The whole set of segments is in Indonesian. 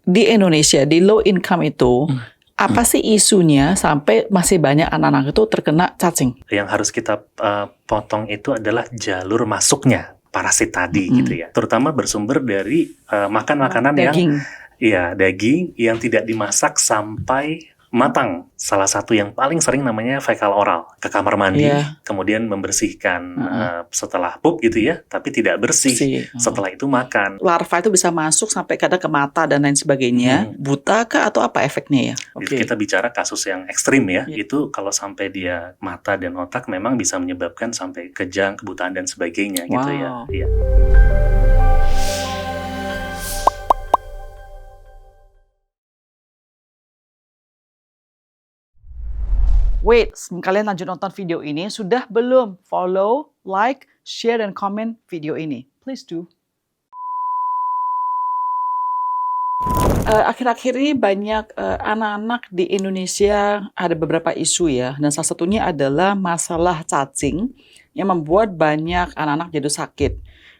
di Indonesia, di low income itu, apa sih isunya sampai masih banyak anak-anak itu terkena cacing? Yang harus kita potong itu adalah jalur masuknya parasit tadi gitu ya. Terutama bersumber dari makan makanan daging yang tidak dimasak sampai matang. Salah satu yang paling sering namanya fekal oral, ke kamar mandi, kemudian membersihkan setelah pup gitu ya, tapi tidak bersih. Setelah itu makan. Larva itu bisa masuk sampai kadang ke mata dan lain sebagainya. Buta kah atau apa efeknya ya? Kita bicara kasus yang ekstrim ya, itu kalau sampai dia mata dan otak memang bisa menyebabkan sampai kejang, kebutaan dan sebagainya gitu ya. Iya. Wait, kalian lanjut nonton video ini, sudah belum? Follow, like, share, dan komen video ini. Please do. Akhir-akhir ini banyak anak-anak di Indonesia ada beberapa isu ya. Dan salah satunya adalah masalah cacing yang membuat banyak anak-anak jadi sakit.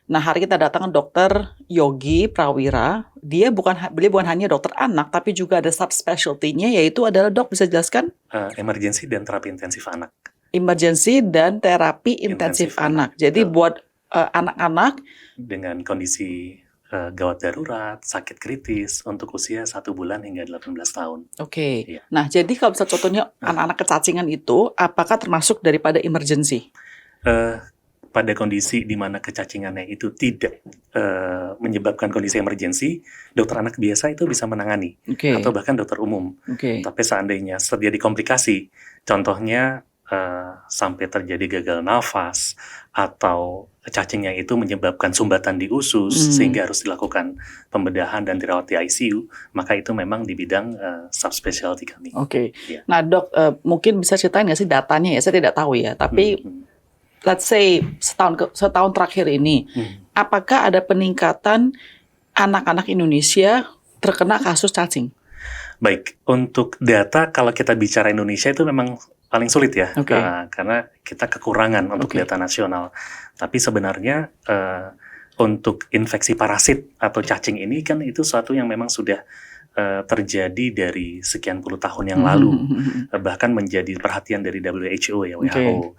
Nah, hari kita datang ke Dr. Yogi Prawira. Beliau bukan hanya dokter anak, tapi juga ada subspecialty-nya, yaitu adalah, Dok, bisa jelaskan? Emergency dan terapi intensif anak. Emergency dan terapi intensif anak. Jadi buat anak-anak dengan kondisi gawat darurat, sakit kritis untuk usia 1 bulan hingga 18 tahun. Oke. Ya. Nah, jadi kalau misalnya contohnya anak-anak kecacingan itu, apakah termasuk daripada emergency? Pada kondisi di mana kecacingannya itu tidak menyebabkan kondisi emergensi, dokter anak biasa itu bisa menangani, atau bahkan dokter umum. Tapi seandainya terjadi komplikasi, contohnya sampai terjadi gagal nafas, atau cacingnya itu menyebabkan sumbatan di usus, sehingga harus dilakukan pembedahan dan dirawat di ICU, maka itu memang di bidang subspecialty kami. Ya. Nah, Dok, mungkin bisa ceritain nggak sih datanya ya? Saya tidak tahu ya, tapi let's say setahun terakhir ini, apakah ada peningkatan anak-anak Indonesia terkena kasus cacing? Baik, untuk data kalau kita bicara Indonesia itu memang paling sulit ya, karena kita kekurangan untuk data nasional. Tapi sebenarnya untuk infeksi parasit atau cacing ini kan itu suatu yang memang sudah terjadi dari sekian puluh tahun yang lalu, bahkan menjadi perhatian dari WHO ya, WHO.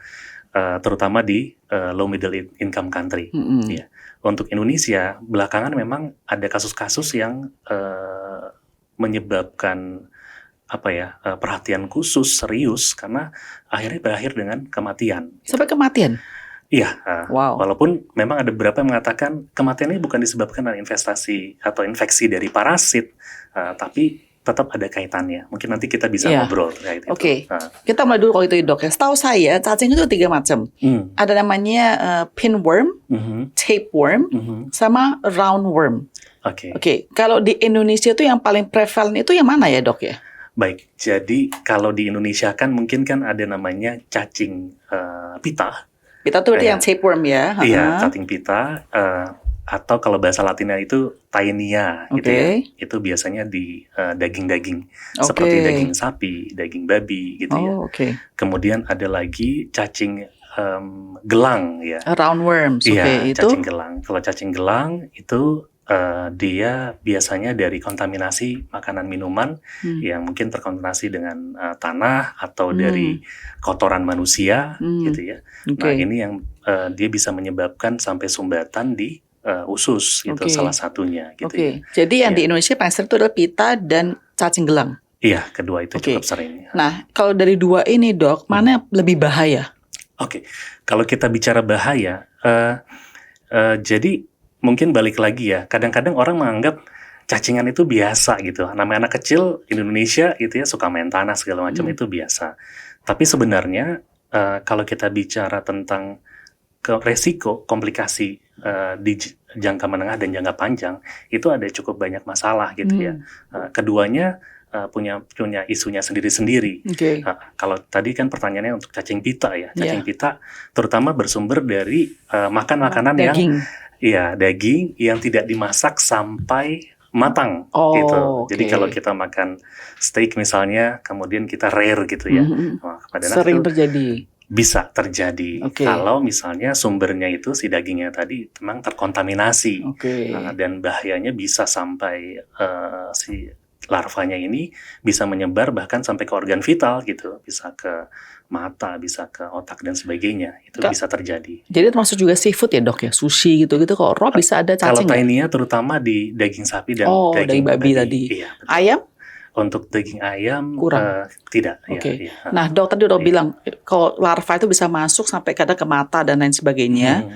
Terutama di low middle income country. Ya. Untuk Indonesia belakangan memang ada kasus-kasus yang menyebabkan perhatian khusus serius karena akhirnya berakhir dengan kematian. Sampai kematian? Iya. Walaupun memang ada beberapa yang mengatakan kematian ini bukan disebabkan dari investasi atau infeksi dari parasit, tapi tetap ada kaitannya. Mungkin nanti kita bisa ngobrol terkait itu. Kita mulai dulu kalau itu, Dok. Setahu saya, cacing itu 3 macam. Ada namanya pinworm, tapeworm, sama roundworm. Kalau di Indonesia itu yang paling prevalent itu yang mana ya, Dok ya? Baik, jadi kalau di Indonesia kan mungkin kan ada namanya cacing pita. Pita itu berarti yang tapeworm ya? Iya, cacing pita. Atau kalau bahasa Latinnya itu Taenia gitu ya. Itu biasanya di daging-daging seperti daging sapi, daging babi gitu ya. Kemudian ada lagi cacing gelang ya. Roundworms. Iya, cacing gelang. Kalau cacing gelang itu dia biasanya dari kontaminasi makanan minuman yang mungkin terkontaminasi dengan tanah atau dari kotoran manusia gitu ya. Nah, ini yang dia bisa menyebabkan sampai sumbatan di usus itu salah satunya gitu ya. Jadi yang di Indonesia paling sering itu adalah pita dan cacing gelang. Iya, kedua itu cukup sering. Nah, kalau dari dua ini, Dok, mana lebih bahaya? Kalau kita bicara bahaya, jadi mungkin balik lagi ya. Kadang-kadang orang menganggap cacingan itu biasa gitu. Namanya anak kecil Indonesia gitu ya, suka main tanah segala macam itu biasa. Tapi sebenarnya kalau kita bicara tentang resiko komplikasi di jangka menengah dan jangka panjang itu ada cukup banyak masalah gitu ya. Keduanya punya isunya sendiri-sendiri. Kalau tadi kan pertanyaannya untuk cacing pita ya. Cacing pita terutama bersumber dari makan makanan daging yang tidak dimasak sampai matang gitu. Jadi kalau kita makan steak misalnya, kemudian kita rare gitu ya. Sering terjadi. Bisa terjadi Oke. kalau misalnya sumbernya itu si dagingnya tadi memang terkontaminasi. Oke. Dan bahayanya bisa sampai si larvanya ini bisa menyebar bahkan sampai ke organ vital gitu, bisa ke mata, bisa ke otak dan sebagainya. Itu Kak, bisa terjadi. jadi termasuk juga seafood ya dok ya, sushi gitu-gitu kok raw bisa ada Kalau cacing nggak? Taenia terutama di daging sapi dan Oh, daging babi tadi. Iya, betul. Ayam Untuk daging ayam kurang. tidak. Oke. Ya. Nah dok tadi udah Iya. bilang kalau larva itu bisa masuk sampai kadang ke mata dan lain sebagainya.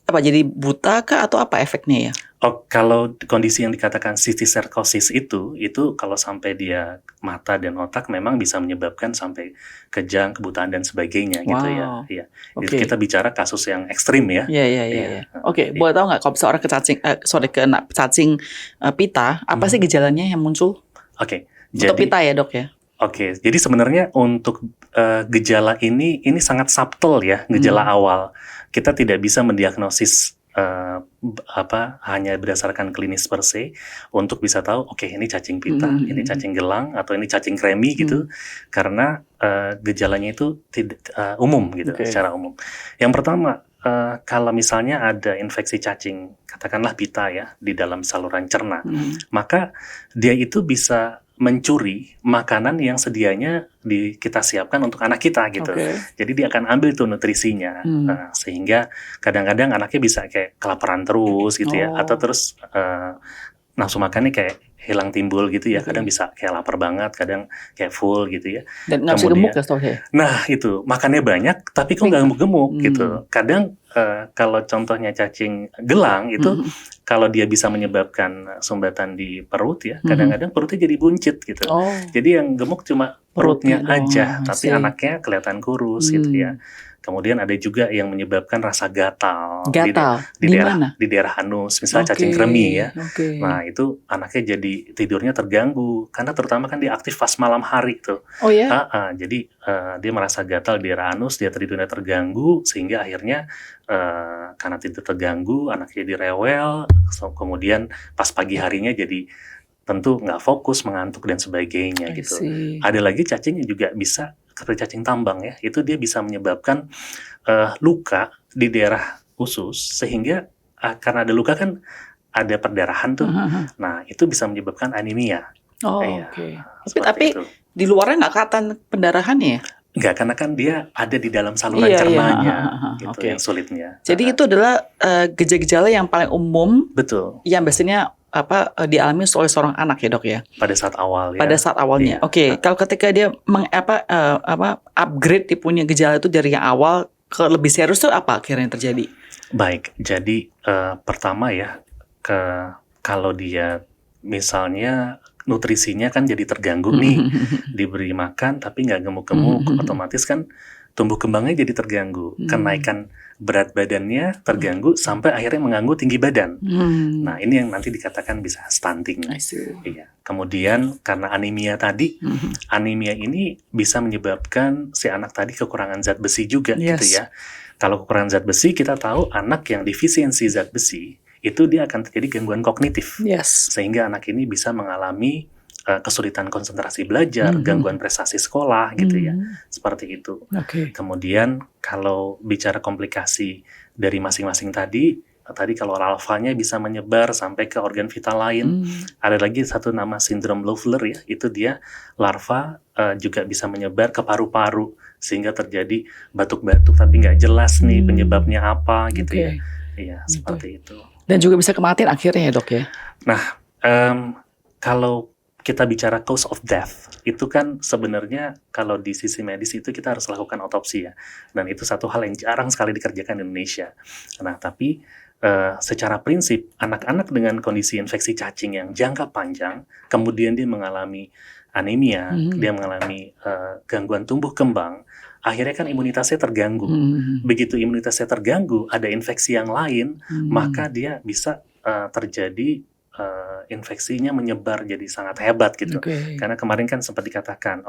Apa jadi buta kah atau apa efeknya ya? Oh, kalau kondisi yang dikatakan cysticercosis itu kalau sampai dia mata dan otak memang bisa menyebabkan sampai kejang, kebutaan dan sebagainya gitu ya. Wow. Iya. Oke. Itu kita bicara kasus yang ekstrim ya. Iya. Oke, boleh tahu nggak kalau bisa orang kena cacing pita, apa sih gejalanya yang muncul? Oke. Untuk pita ya dok ya? Oke, jadi sebenarnya untuk gejala ini sangat subtle ya, gejala awal. Kita tidak bisa mendiagnosis hanya berdasarkan klinis per se untuk bisa tahu oke, ini cacing pita, ini cacing gelang atau ini cacing kremi gitu, karena gejalanya itu tidak umum gitu, secara umum. Yang pertama, kalau misalnya ada infeksi cacing, katakanlah pita ya, di dalam saluran cerna, maka dia itu bisa mencuri makanan yang sedianya kita siapkan untuk anak kita gitu. Jadi dia akan ambil tuh nutrisinya, sehingga kadang-kadang anaknya bisa kayak kelaparan terus gitu ya, atau terus nafsu makannya kayak hilang timbul gitu ya. Kadang bisa kayak lapar banget, kadang kayak full gitu ya. Dan nggak bisa gemuk ya dok ya? Nah itu, makannya banyak tapi kok nggak gemuk-gemuk gitu. Kadang kalau contohnya cacing gelang itu, kalau dia bisa menyebabkan sumbatan di perut ya, kadang-kadang perutnya jadi buncit gitu. Jadi yang gemuk cuma perutnya aja, tapi anaknya kelihatan kurus gitu ya. Kemudian ada juga yang menyebabkan rasa gatal di daerah anus, misalnya cacing kremi ya. Nah itu anaknya jadi tidurnya terganggu karena terutama kan dia aktif pas malam hari tuh. Jadi dia merasa gatal di daerah anus, dia tidurnya terganggu sehingga akhirnya karena tidur terganggu anaknya jadi rewel, kemudian pas pagi harinya jadi tentu nggak fokus, mengantuk dan sebagainya gitu. Ada lagi cacing yang juga bisa seperti cacing tambang ya, itu dia bisa menyebabkan luka di daerah usus sehingga karena ada luka kan ada perdarahan tuh. Nah itu bisa menyebabkan anemia. Tapi di luarnya nggak kelihatan pendarahannya ya? Enggak, karena kan dia ada di dalam saluran cernanya, gitu yang sulitnya. Jadi itu adalah gejala-gejala yang paling umum. Betul. Yang biasanya dialami oleh seorang anak ya dok ya? Pada saat awal ya. Pada saat awalnya. Kalau ketika dia upgrade dia punya gejala itu dari yang awal ke lebih serius tuh apa akhirnya yang terjadi? Baik, jadi pertama ya, kalau dia misalnya nutrisinya kan jadi terganggu nih, diberi makan tapi nggak gemuk-gemuk, otomatis kan tumbuh kembangnya jadi terganggu, kenaikan berat badannya terganggu sampai akhirnya mengganggu tinggi badan. Nah ini yang nanti dikatakan bisa stunting. Iya. Kemudian karena anemia tadi, anemia ini bisa menyebabkan si anak tadi kekurangan zat besi juga gitu ya. Kalau kekurangan zat besi, kita tahu anak yang defisiensi zat besi itu dia akan terjadi gangguan kognitif, sehingga anak ini bisa mengalami kesulitan konsentrasi belajar, gangguan prestasi sekolah gitu ya, seperti itu. Kemudian kalau bicara komplikasi dari masing-masing tadi kalau larvanya bisa menyebar sampai ke organ vital lain, ada lagi satu nama sindrom Loeffler ya, itu dia larva juga bisa menyebar ke paru-paru sehingga terjadi batuk-batuk tapi nggak jelas nih penyebabnya apa gitu ya. Iya, seperti itu. Dan juga bisa kematian akhirnya ya dok ya? Nah, kalau kita bicara cause of death, itu kan sebenarnya kalau di sisi medis itu kita harus lakukan otopsi ya. Dan itu satu hal yang jarang sekali dikerjakan di Indonesia. Nah, tapi secara prinsip, anak-anak dengan kondisi infeksi cacing yang jangka panjang, kemudian dia mengalami anemia, dia mengalami gangguan tumbuh kembang, akhirnya kan imunitasnya terganggu. Begitu imunitasnya terganggu, ada infeksi yang lain, maka dia bisa terjadi infeksinya menyebar jadi sangat hebat gitu. Karena kemarin kan sempat dikatakan,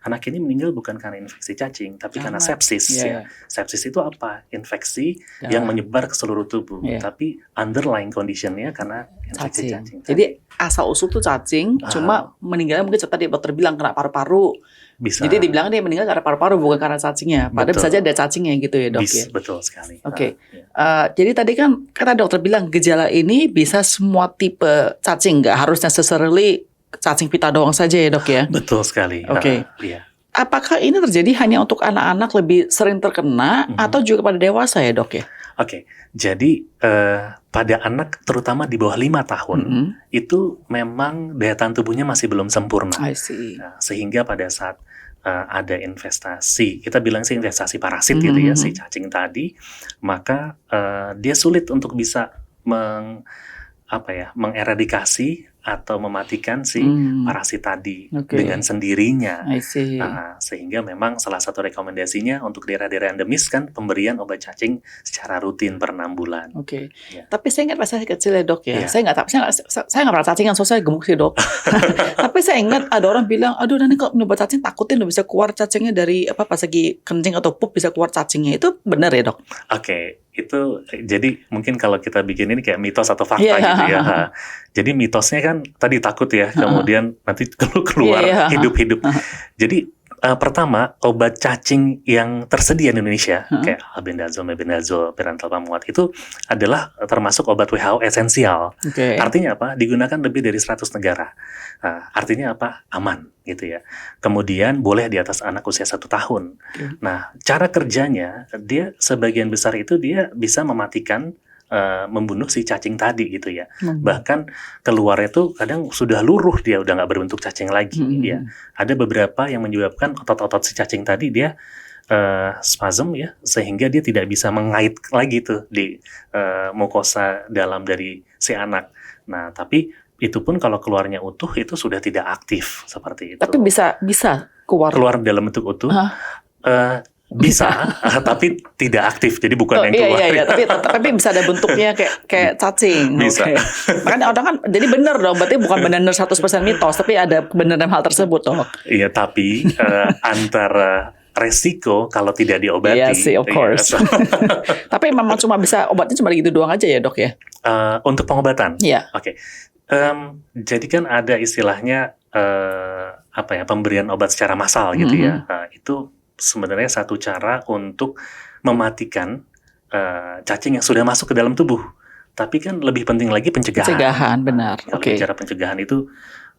anak ini meninggal bukan karena infeksi cacing, tapi karena sepsis. Ya. Sepsis itu apa? Infeksi yang menyebar ke seluruh tubuh. Tapi underlying conditionnya karena Cacing. Jadi asal-usul tuh cacing, cuma meninggalnya mungkin tadi dokter bilang kena paru-paru. Bisa. Jadi dibilang dia meninggal karena paru-paru bukan karena cacingnya. Padahal bisa aja ada cacingnya gitu ya dok ya. Betul sekali. Oke. Jadi tadi kan kata dokter bilang gejala ini bisa semua tipe cacing, nggak harus necessarily cacing pita doang saja ya dok ya. Betul sekali. Oke. Iya. Apakah ini terjadi hanya untuk anak-anak lebih sering terkena atau juga pada dewasa ya dok ya? Oke, jadi pada anak terutama di bawah 5 tahun itu memang daya tahan tubuhnya masih belum sempurna. I see. Nah, sehingga pada saat ada investasi, kita bilang sih investasi parasit gitu ya, si cacing tadi, maka dia sulit untuk bisa mengeradikasi atau mematikan si parasit tadi dengan sendirinya. I see. Sehingga memang salah satu rekomendasinya untuk daerah-daerah endemis kan pemberian obat cacing secara rutin per 6 bulan. Oke. Ya. Tapi saya ingat pas saya kecil ya dok ya. Iya. Saya nggak pernah cacingan, so saya gemuk sih dok. Tapi saya ingat ada orang bilang, aduh nanti kalau minum obat cacing takutin udah bisa keluar cacingnya dari pas lagi kencing atau pup bisa keluar cacingnya. Itu benar ya dok? Oke, itu jadi mungkin kalau kita bikin ini kayak mitos atau fakta gitu ya. Jadi mitosnya kan tadi takut ya, kemudian nanti keluar hidup-hidup. Jadi pertama obat cacing yang tersedia di Indonesia kayak albendazole, mebendazole, pyrantel pamuat itu adalah termasuk obat WHO esensial. Okay. Artinya apa? Digunakan lebih dari 100 negara. Artinya apa? Aman gitu ya. Kemudian boleh di atas anak usia 1 tahun. Nah, cara kerjanya dia sebagian besar itu dia bisa mematikan membunuh si cacing tadi gitu ya. Bahkan keluarnya tuh kadang sudah luruh, dia udah nggak berbentuk cacing lagi ya. Ada beberapa yang menyebabkan otot-otot si cacing tadi dia spasm ya, sehingga dia tidak bisa mengait lagi tuh di mukosa dalam dari si anak. Nah, tapi itu pun kalau keluarnya utuh itu sudah tidak aktif seperti itu. Tapi bisa keluar dalam bentuk utuh. Bisa, tapi tidak aktif, jadi bukan yang keluar. Iya, tapi bisa ada bentuknya kayak cacing. Bisa. Okay. Makanya orang kan, jadi benar dong, berarti bukan benar 100% mitos, tapi ada kebenaran hal tersebut dong. Iya, tapi antara resiko kalau tidak diobati. Iya sih, of course. Tapi memang obatnya cuma gitu doang aja ya dok ya? Untuk pengobatan? Iya. Oke. Jadi kan ada istilahnya pemberian obat secara massal gitu ya. Itu sebenarnya satu cara untuk mematikan cacing yang sudah masuk ke dalam tubuh. Tapi kan lebih penting lagi pencegahan. Pencegahan, benar. Kalau bicara pencegahan itu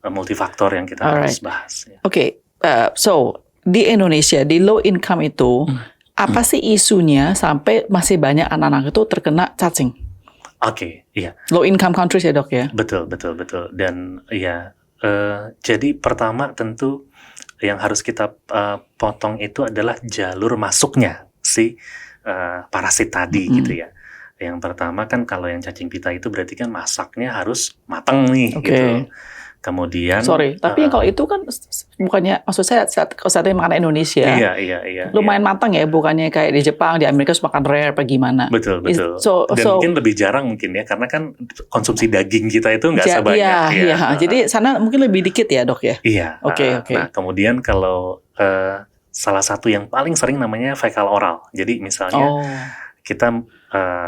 multifaktor yang kita harus bahas. Ya. Oke, so di Indonesia di low income itu apa sih isunya sampai masih banyak anak-anak itu terkena cacing? Oke, iya. Low income countries ya dok ya? Betul. Dan ya, jadi pertama tentu yang harus kita potong itu adalah jalur masuknya si parasit tadi gitu ya. Yang pertama kan kalau yang cacing pita itu berarti kan masaknya harus matang nih gitu. Kemudian tapi kalau itu kan bukannya, maksud saya kalau saya makan Indonesia. Iya. Lumayan matang ya, bukannya kayak di Jepang, di Amerika suka makan rare apa gimana. Betul. Dan mungkin lebih jarang mungkin ya, karena kan konsumsi daging kita itu nggak sebanyak. Iya. Jadi sana mungkin lebih dikit ya dok ya? Iya. Oke. Nah kemudian kalau salah satu yang paling sering namanya fekal oral. Jadi misalnya kita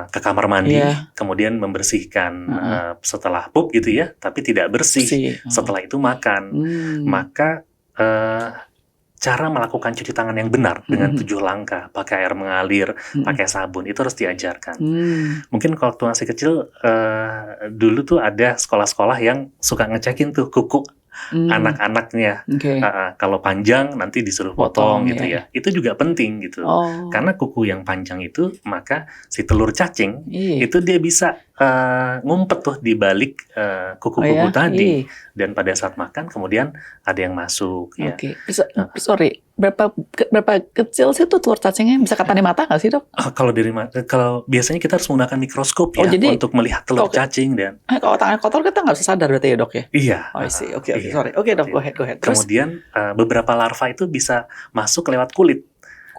ke kamar mandi, kemudian membersihkan setelah pup gitu ya, tapi tidak bersih. Setelah itu makan, maka cara melakukan cuci tangan yang benar dengan 7 langkah, pakai air mengalir, pakai sabun, itu harus diajarkan. Mungkin kalau waktu masih kecil, dulu tuh ada sekolah-sekolah yang suka ngecekin tuh kuku anak-anaknya. Kalau panjang nanti disuruh potong gitu ya. Itu juga penting gitu. Karena kuku yang panjang itu, maka si telur cacing itu dia bisa ngumpet tuh di balik kuku-kuku tadi. Dan pada saat makan kemudian ada yang masuk ya. Sorry, berapa kecil sih tuh telur cacingnya? Bisa kelihatan di mata nggak sih dok? Kalau biasanya kita harus menggunakan mikroskop ya, untuk melihat telur cacing. Dan kalau tangan kotor kita nggak bisa sadar berarti ya dok ya? Iya. Oke, sorry. Oke dok, go ahead. Terus? Kemudian beberapa larva itu bisa masuk lewat kulit.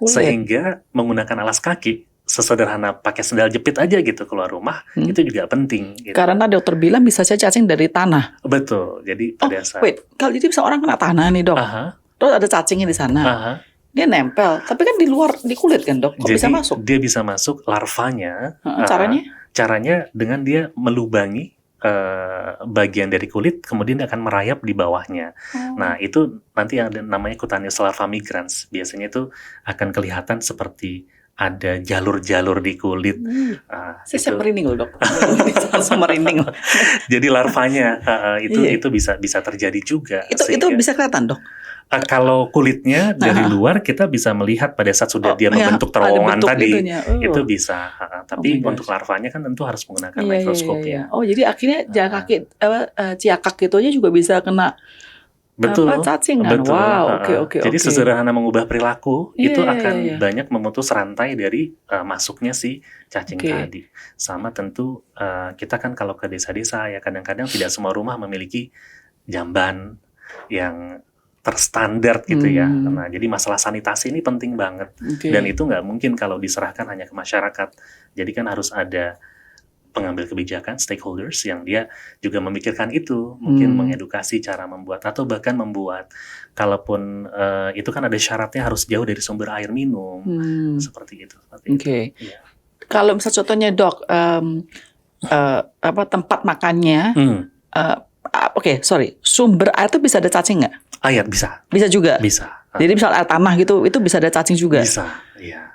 Sehingga menggunakan alas kaki sesederhana pakai sendal jepit aja gitu keluar rumah, itu juga penting gitu. Karena dokter bilang bisa saja cacing dari tanah. Betul. Jadi pada saat kalau jadi bisa orang kena tanah nih dok. Terus ada cacingnya di sana. Dia nempel, tapi kan di luar, di kulit kan dok. Kok bisa masuk? Dia bisa masuk larvanya. Caranya? Caranya dengan dia melubangi bagian dari kulit, kemudian dia akan merayap di bawahnya. Nah, itu nanti yang namanya cutaneous larva migrans. Biasanya itu akan kelihatan seperti ada jalur-jalur di kulit. Saya Itu merinding loh, Dok. Langsung merinding loh. jadi larvanya Iya. itu bisa terjadi juga. Itu Sehingga bisa kelihatan, Dok. kalau kulitnya dari luar kita bisa melihat pada saat sudah dia membentuk ada terowongan bentuk tadi, itunya. itu bisa. Tapi Oh my untuk gosh. larvanya kan tentu harus menggunakan Iya. mikroskop ya. Oh, jadi akhirnya jalan kaki ciakak gitu aja juga bisa kena Betul, cacing kan? betul. Wow, oke. Jadi sesederhana mengubah perilaku itu Iya. akan banyak memutus rantai dari masuknya si cacing Oke. tadi. Sama tentu kita kan kalau ke desa-desa ya kadang-kadang tidak semua rumah memiliki jamban yang terstandar gitu ya. Nah, jadi masalah sanitasi ini penting banget. Oke. Dan itu nggak mungkin kalau diserahkan hanya ke masyarakat. Jadi kan harus ada pengambil kebijakan, stakeholders yang dia juga memikirkan itu, mungkin mengedukasi cara membuat atau bahkan membuat. Kalaupun itu kan ada syaratnya harus jauh dari sumber air minum, seperti itu. Oke. Iya. Kalau misalnya contohnya, Dok, tempat makannya, sumber air itu bisa ada cacing nggak? Air bisa. Bisa juga. Bisa. Jadi misal air tanah gitu, itu bisa ada cacing juga. Bisa. Iya.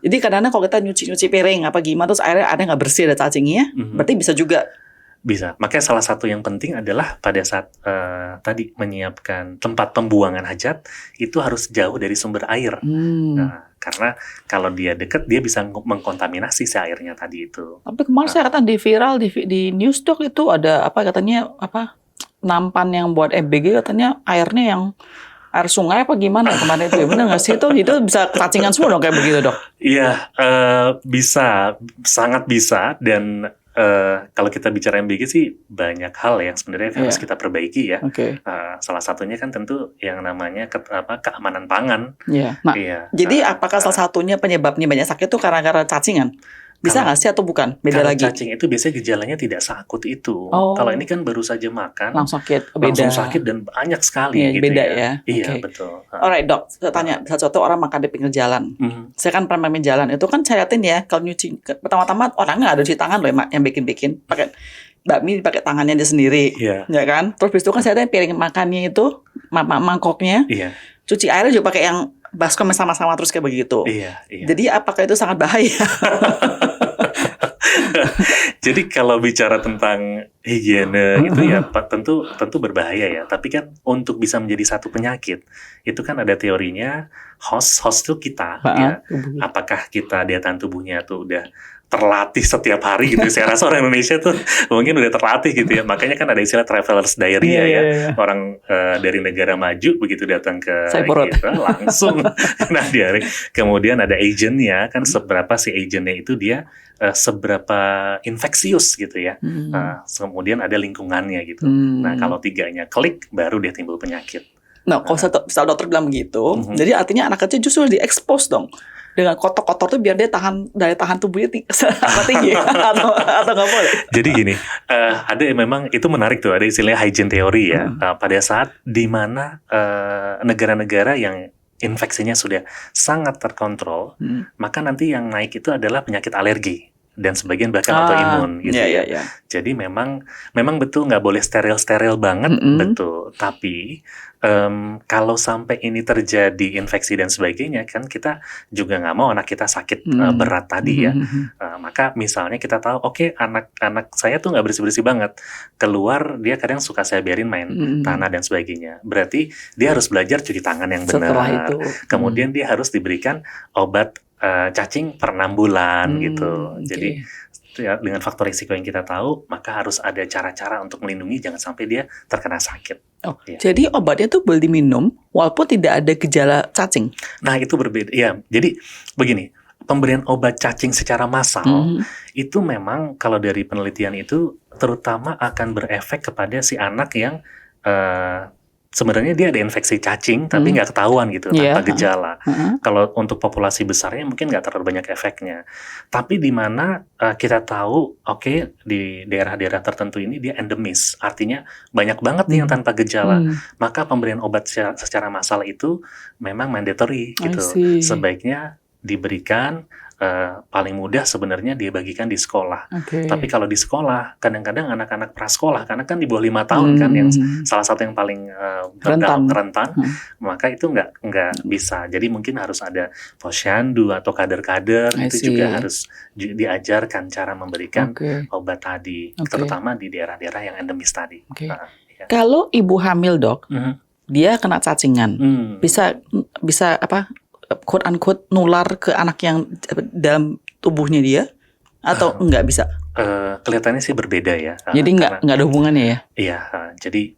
Jadi kadang-kadang kalau kita nyuci piring apa gimana terus airnya ada nggak bersih ada cacingnya, berarti bisa juga. Bisa. Makanya salah satu yang penting adalah pada saat tadi menyiapkan tempat pembuangan hajat itu harus jauh dari sumber air. Nah, karena kalau dia dekat dia bisa mengkontaminasi si airnya tadi itu. Tapi kemarin saya katakan di viral di news, Dok, itu ada nampan yang buat MBG katanya airnya yang air sungai apa gimana kemarin itu ya, benar nggak sih itu bisa cacingan semua dong kayak begitu, Dok? Iya, bisa, sangat bisa. Dan kalau kita bicara MBG sih banyak hal yang sebenarnya harus kita perbaiki ya. Salah satunya kan tentu yang namanya keamanan pangan. Nah, jadi apakah salah satunya penyebabnya banyak sakit itu karena cacingan? Bisa nggak sih atau bukan? Beda lagi. Cacing itu biasanya gejalanya tidak seakut itu. Kalau ini kan baru saja makan, langsung sakit. Langsung sakit dan banyak sekali gitu beda ya. Iya, Okay. betul. Alright, Dok, saya tanya, satu orang makan di pinggir jalan. Saya kan pernah main jalan, itu kan saya liatin ya, kalau nyuci, pertama-tama orang nggak ada cuci tangan loh yang bikin-bikin. Pakai bakmi pakai tangannya dia sendiri. Iya. Ya kan? Terus itu kan saya lihat piring makannya itu, mangkoknya, cuci airnya juga pakai yang baskom sama-sama terus kayak begitu. Iya. Jadi apakah itu sangat bahaya? Jadi kalau bicara tentang higiene itu ya tentu berbahaya ya. Tapi kan untuk bisa menjadi satu penyakit itu kan ada teorinya host itu kita ya. Apakah kita daya tahan tubuhnya tuh udah terlatih setiap hari gitu. Saya rasa orang Indonesia tuh mungkin udah terlatih gitu ya. Makanya kan ada istilah traveler's diarrhea ya. Orang dari negara maju begitu datang ke kita langsung kena diare. Kemudian ada agentnya kan seberapa si agentnya itu dia seberapa infeksius gitu ya. Kemudian ada lingkungannya gitu. Nah kalau tiganya klik baru dia timbul penyakit. Nah kalau misal dokter bilang begitu, jadi artinya anak kecil justru di-expose dong. Dengan kotor-kotor tuh biar dia daya tahan tubuhnya tinggi atau nggak boleh. Jadi gini, ada memang itu menarik tuh, ada istilahnya hygiene theory ya. Pada saat di mana negara-negara yang infeksinya sudah sangat terkontrol, maka nanti yang naik itu adalah penyakit alergi dan sebagian bahkan autoimun gitu ya. Jadi memang betul nggak boleh steril banget, betul. Tapi kalau sampai ini terjadi infeksi dan sebagainya kan kita juga nggak mau anak kita sakit berat tadi ya. Maka misalnya kita tahu oke, anak saya tuh nggak bersih-bersih banget, keluar dia kadang suka saya biarin main tanah dan sebagainya. Berarti dia harus belajar cuci tangan yang benar. Kemudian dia harus diberikan obat cacing per 6 bulan gitu. Jadi ya, dengan faktor risiko yang kita tahu, maka harus ada cara-cara untuk melindungi jangan sampai dia terkena sakit. Jadi obatnya tuh boleh diminum walaupun tidak ada gejala cacing. Nah itu berbeda. Ya, jadi begini, pemberian obat cacing secara massal itu memang kalau dari penelitian itu terutama akan berefek kepada si anak yang sebenarnya dia ada infeksi cacing tapi nggak ketahuan gitu tanpa gejala. Kalau untuk populasi besarnya mungkin nggak terlalu banyak efeknya. Tapi di mana kita tahu di daerah-daerah tertentu ini dia endemis, artinya banyak banget nih yang tanpa gejala. Maka pemberian obat secara massal itu memang mandatory gitu. Sebaiknya diberikan paling mudah sebenarnya dia bagikan di sekolah. Oke. Tapi kalau di sekolah, kadang-kadang anak-anak prasekolah, karena kan di bawah 5 tahun kan, yang salah satu yang paling rentan, maka itu nggak bisa. Jadi mungkin harus ada posyandu atau kader-kader, I itu juga see. harus diajarkan cara memberikan Oke. obat tadi, Oke. terutama di daerah-daerah yang endemis tadi. Oke. Ya. Kalau ibu hamil, Dok, Mhm. dia kena cacingan, Hmm. bisa apa, quote unquote nular ke anak yang dalam tubuhnya dia, atau nggak bisa? Kelihatannya sih berbeda ya. Jadi nggak ada hubungannya ya? Iya, jadi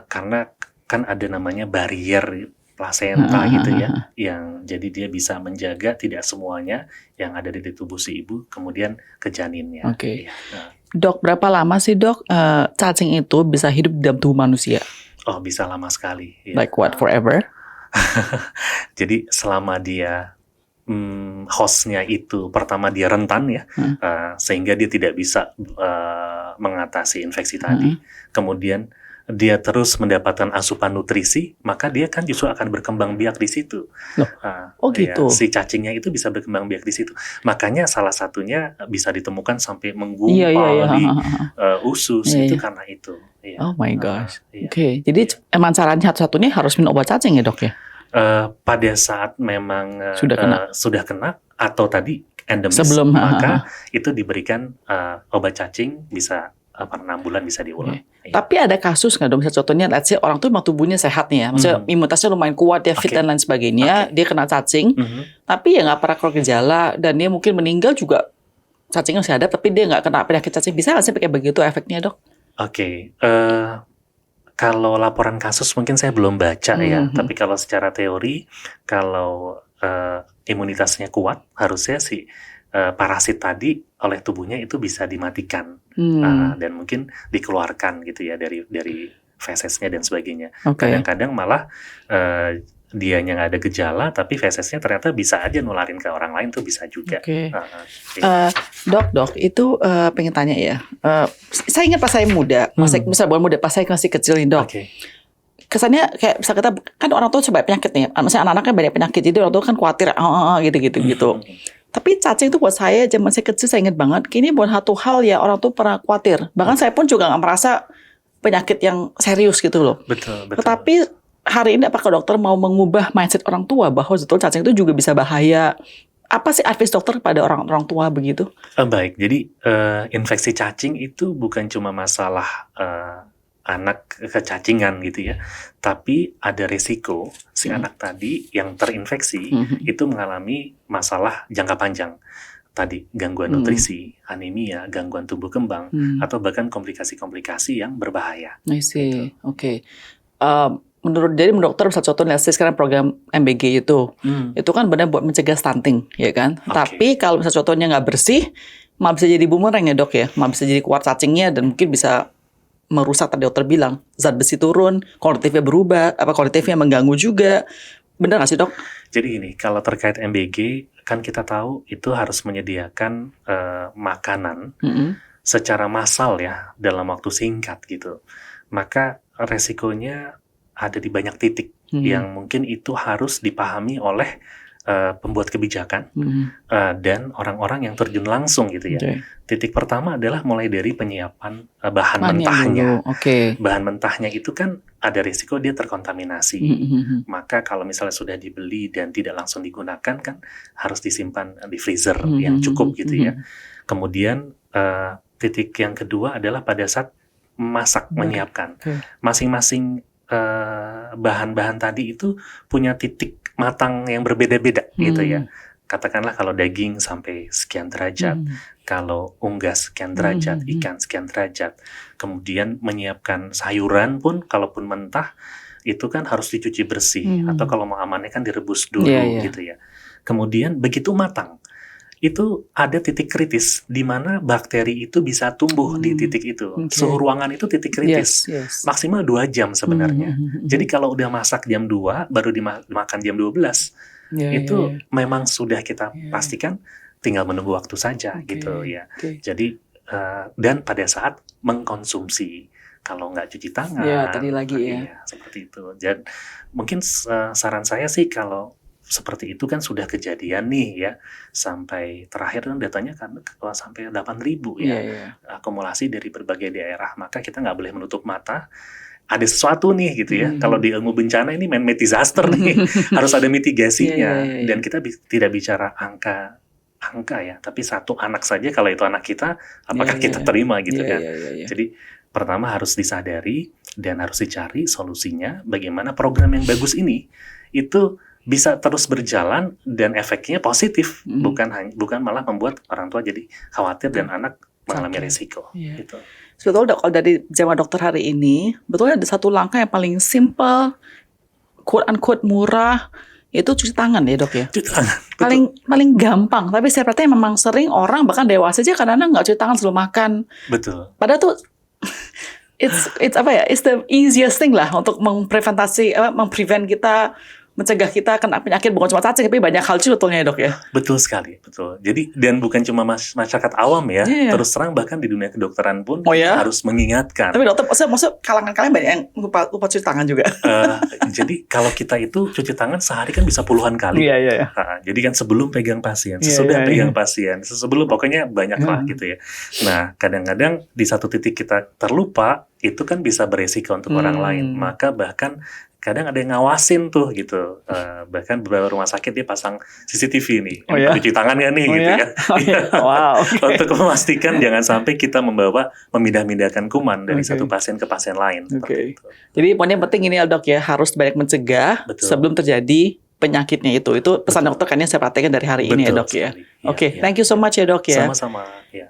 karena kan ada namanya barrier plasenta gitu ya, yang jadi dia bisa menjaga tidak semuanya yang ada di tubuh si ibu kemudian ke janinnya. Oke. Iya. Dok, berapa lama sih, Dok, cacing itu bisa hidup dalam tubuh manusia? Oh, bisa lama sekali. Ya. Like what, forever? Jadi selama dia hostnya itu pertama dia rentan ya, sehingga dia tidak bisa mengatasi infeksi tadi. Kemudian dia terus mendapatkan asupan nutrisi, maka dia kan justru akan berkembang biak di situ. Oh gitu. Ya, si cacingnya itu bisa berkembang biak di situ. Makanya salah satunya bisa ditemukan sampai menggumpal di usus itu karena itu. Ya. Oh my gosh. Oke, jadi emang caranya satu-satunya harus minum obat cacing ya, Dok ya? Pada saat memang sudah kena atau tadi endemis, sebelum maka itu diberikan obat cacing bisa per 6 bulan bisa diulang. Okay. Tapi ada kasus nggak, Dok? Misalnya contohnya, let's say orang tuh emang tubuhnya sehat nih ya, maksudnya imunitasnya lumayan kuat, dia fit dan lain sebagainya, dia kena cacing, tapi ya nggak pernah keluar gejala dan dia mungkin meninggal juga cacingnya masih ada, tapi dia nggak kena penyakit cacing. Bisa nggak sih kayak begitu efeknya, Dok? Oke. Kalau laporan kasus mungkin saya belum baca ya, tapi kalau secara teori, kalau imunitasnya kuat, harusnya si parasit tadi oleh tubuhnya itu bisa dimatikan dan mungkin dikeluarkan gitu ya dari fesesnya dan sebagainya. Kadang-kadang malah dianya nggak ada gejala, tapi fesesnya ternyata bisa aja nularin ke orang lain, tuh bisa juga. Dok, itu pengen tanya ya. Saya ingat pas saya muda, pas saya masih kecil nih, Dok. Kesannya kayak bisa kita kan orang tua coba penyakit nih, misalnya anak-anaknya banyak penyakit, jadi orang tua kan khawatir, gitu. Tapi cacing itu buat saya zaman saya kecil, saya ingat banget, ini buat satu hal ya orang tuh pernah khawatir. Bahkan saya pun juga nggak merasa penyakit yang serius gitu loh. Betul. Tetapi hari ini apakah dokter mau mengubah mindset orang tua bahwa sebetulnya cacing itu juga bisa bahaya? Apa sih advice dokter pada orang tua begitu? Baik, jadi infeksi cacing itu bukan cuma masalah anak kecacingan gitu ya, tapi ada resiko si anak tadi yang terinfeksi itu mengalami masalah jangka panjang. Tadi gangguan nutrisi, anemia, gangguan tumbuh kembang, atau bahkan komplikasi-komplikasi yang berbahaya. I see. Gitu. Oke. Menurut dokter, misalnya contohnya sekarang program MBG itu kan benar buat mencegah stunting, ya kan? Tapi kalau misalnya contohnya nggak bersih, malah bisa jadi bumerang ya, Dok ya, malah bisa jadi keluar cacingnya dan mungkin bisa merusak, tadi dokter bilang zat besi turun, kualitatifnya berubah, kualitatifnya mengganggu juga. Benar nggak sih, Dok? Jadi gini, kalau terkait MBG kan kita tahu itu harus menyediakan makanan secara massal ya dalam waktu singkat gitu. Maka resikonya ada di banyak titik yang mungkin itu harus dipahami oleh pembuat kebijakan dan orang-orang yang terjun langsung gitu ya. Titik pertama adalah mulai dari penyiapan bahan mentahnya. Bahan mentahnya itu kan ada risiko dia terkontaminasi. Maka kalau misalnya sudah dibeli dan tidak langsung digunakan kan harus disimpan di freezer yang cukup gitu ya. Kemudian titik yang kedua adalah pada saat masak, menyiapkan. Masing-masing bahan-bahan tadi itu punya titik matang yang berbeda-beda gitu ya. Katakanlah kalau daging sampai sekian derajat, kalau unggas sekian derajat, ikan sekian derajat. Kemudian menyiapkan sayuran pun kalaupun mentah itu kan harus dicuci bersih atau kalau mau amannya kan direbus dulu gitu ya. Kemudian begitu matang itu ada titik kritis di mana bakteri itu bisa tumbuh di titik itu. Suhu ruangan itu titik kritis. Maksimal 2 jam sebenarnya. Jadi kalau udah masak jam 2 baru dimakan jam 12 itu memang sudah kita pastikan tinggal menunggu waktu saja gitu ya. Jadi dan pada saat mengkonsumsi kalau nggak cuci tangan tadi lagi seperti itu. Dan mungkin saran saya sih kalau seperti itu kan sudah kejadian nih ya, sampai terakhir kan datanya kan sampai 8.000 Iya, ya, iya. akumulasi dari berbagai daerah. Maka kita nggak boleh menutup mata, ada sesuatu nih gitu ya. Mhm. Kalau di ilmu bencana ini man-made disaster nih, harus ada mitigasinya. Iya, iya, iya. Dan kita tidak bicara angka ya, tapi satu anak saja kalau itu anak kita, apakah Iya, kita iya. terima gitu Iya, kan. iya, iya, iya. Jadi pertama harus disadari dan harus dicari solusinya bagaimana program yang bagus ini itu bisa terus berjalan dan efeknya positif, Mhm. bukan malah membuat orang tua jadi khawatir dan anak mengalami Sakit. risiko Iya. gitu. Sebetulnya kalau dari zaman dokter hari ini, betulnya ada satu langkah yang paling simple, quote unquote murah, itu cuci tangan ya dok ya. Cuci tangan. Paling gampang, tapi saya perhatikan memang sering orang bahkan dewasa aja kadang-kadang nggak cuci tangan sebelum makan. Betul. Padahal tuh it's apa ya? It's the easiest thing lah untuk memprevent kita, mencegah kita kena penyakit bukan cuma cacing tapi banyak hal sebetulnya ya dok ya. Betul sekali, betul. Jadi dan bukan cuma masyarakat awam ya, Iya. terus terang bahkan di dunia kedokteran pun Oh kita ya? harus mengingatkan. Tapi dokter, maksud kalangan kalian banyak yang lupa cuci tangan juga. Jadi kalau kita itu cuci tangan sehari kan bisa puluhan kali. Iya. Nah, jadi kan sebelum pegang pasien, Iya, sesudah iya, pegang pasien, sebelum pokoknya banyak lah gitu ya. Nah, kadang-kadang di satu titik kita terlupa, itu kan bisa beresiko untuk orang lain. Maka bahkan kadang ada yang ngawasin tuh gitu. Bahkan beberapa rumah sakit dia pasang CCTV nih. Oh ya? Cuci tangan nggak nih Oh gitu ya? ya. Oh ya? Wow. Untuk memastikan jangan sampai kita memindah-mindahkan kuman dari Oke. satu pasien ke pasien lain. Seperti itu. Jadi poinnya penting ini ya dok ya, harus banyak mencegah Betul. sebelum terjadi penyakitnya itu. Itu pesan dokter kan yang saya perhatikan dari hari ini ya Betul dok ya. sekali. Oke, Ya. thank you so much ya dok ya. Sama-sama. Ya.